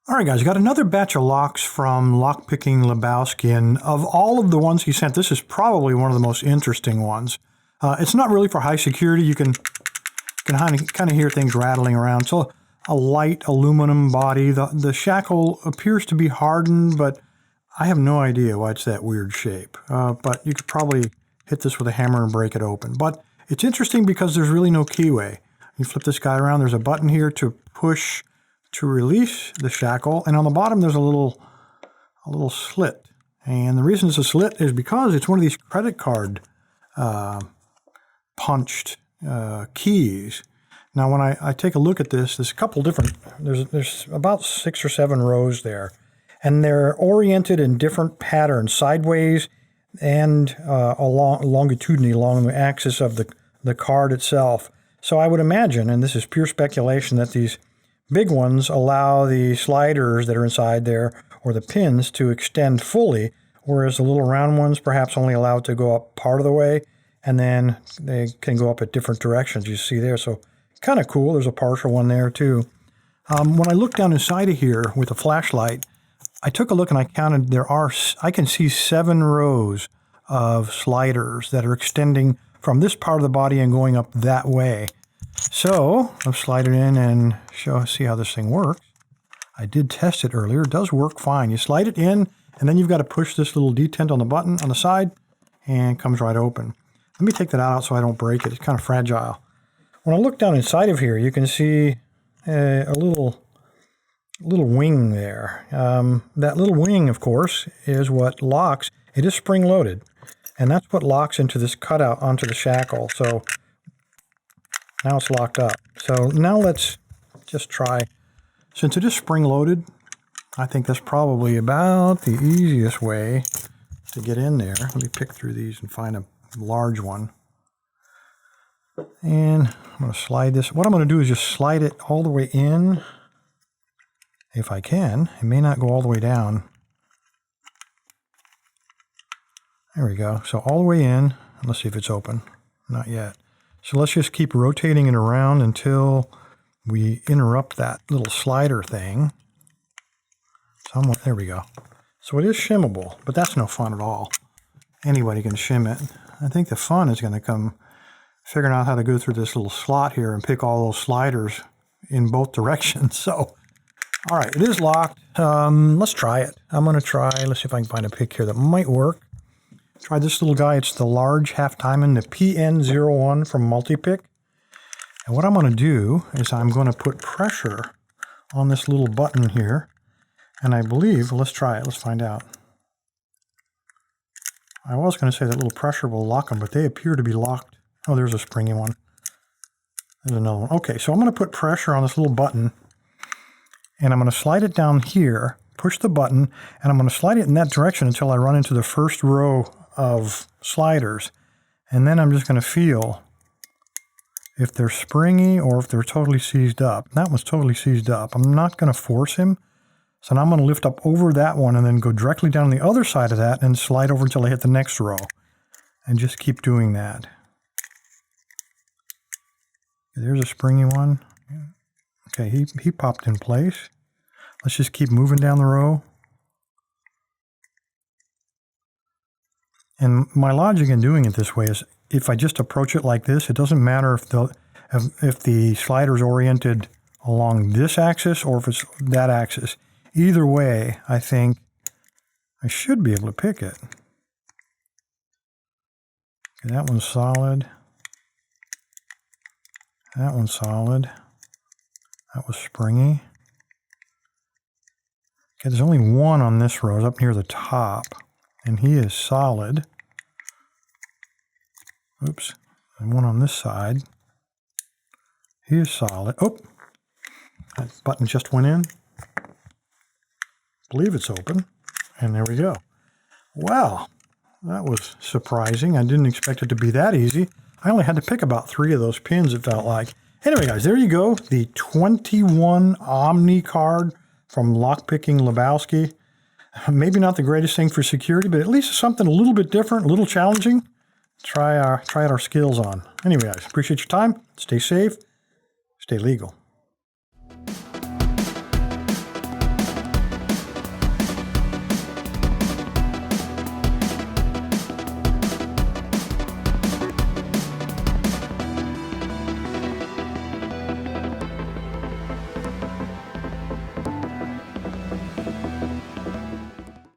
All right, guys, got another batch of locks from LockPickingLebowski, and of all of the ones he sent, this is probably one of the most interesting ones. It's not really for high security. You can kind of hear things rattling around. It's a light aluminum body. The shackle appears to be hardened, but I have no idea why it's that weird shape. But you could probably hit this with a hammer and break it open. But it's interesting because there's really no keyway. You flip this guy around, there's a button here to push to release the shackle, and on the bottom there's a little slit. And the reason it's a slit is because it's one of these credit card punched keys. Now when I take a look at this, there's a couple different, there's about 6 or 7 rows there, and they're oriented in different patterns, sideways and longitudinally along the axis of the card itself. So I would imagine, and this is pure speculation, that these big ones allow the sliders that are inside there, or the pins, to extend fully, whereas the little round ones perhaps only allow it to go up part of the way, and then they can go up at different directions, you see there. So kind of cool. There's a partial one there too. When I look down inside of here with a flashlight, I took a look and I counted, I can see 7 rows of sliders that are extending from this part of the body and going up that way. So I'll slide it in and see how this thing works. I did test it earlier. It does work fine. You slide it in, and then you've got to push this little detent on the button on the side, and it comes right open. Let me take that out so I don't break it. It's kind of fragile. When I look down inside of here, you can see a little wing there. That little wing, of course, is what locks. It is spring-loaded, and that's what locks into this cutout onto the shackle. So now it's locked up. So now let's just try. Since it is spring-loaded, I think that's probably about the easiest way to get in there. Let me pick through these and find a large one. And I'm going to slide this. What I'm going to do is just slide it all the way in, if I can. It may not go all the way down. There we go. So all the way in. Let's see if it's open. Not yet. So let's just keep rotating it around until we interrupt that little slider thing. Somewhat, there we go. So it is shimmable, but that's no fun at all. Anybody can shim it. I think the fun is going to come figuring out how to go through this little slot here and pick all those sliders in both directions. So, all right, it is locked. Let's try it. I'm going to try, let's see if I can find a pick here that might work. Try this little guy. It's the large half diamond, the PN01 from Multi-Pick. And what I'm going to do is I'm going to put pressure on this little button here. And I believe, let's try it. Let's find out. I was going to say that little pressure will lock them, but they appear to be locked. Oh, there's a springy one. There's another one. Okay, so I'm going to put pressure on this little button. And I'm going to slide it down here, push the button, and I'm going to slide it in that direction until I run into the first row of sliders, and then I'm just going to feel if they're springy or if they're totally seized up. That one's totally seized up. I'm not going to force him, so now I'm going to lift up over that one and then go directly down the other side of that and slide over until I hit the next row, and just keep doing that. There's a springy one. Okay, he popped in place. Let's just keep moving down the row. And my logic in doing it this way is if I just approach it like this, it doesn't matter if the slider is oriented along this axis or if it's that axis. Either way, I think I should be able to pick it. Okay, that one's solid. That one's solid. That was springy. Okay, there's only one on this row, it's up near the top. And he is solid. Oops. And one on this side. He is solid. Oh, that button just went in. I believe it's open. And there we go. Wow, that was surprising. I didn't expect it to be that easy. I only had to pick about 3 of those pins, it felt like. Anyway, guys, there you go. The 21 Omni-Card from LockPickingLebowski. Maybe not the greatest thing for security, but at least something a little bit different, a little challenging. Try out our skills on. Anyway, guys, appreciate your time. Stay safe. Stay legal.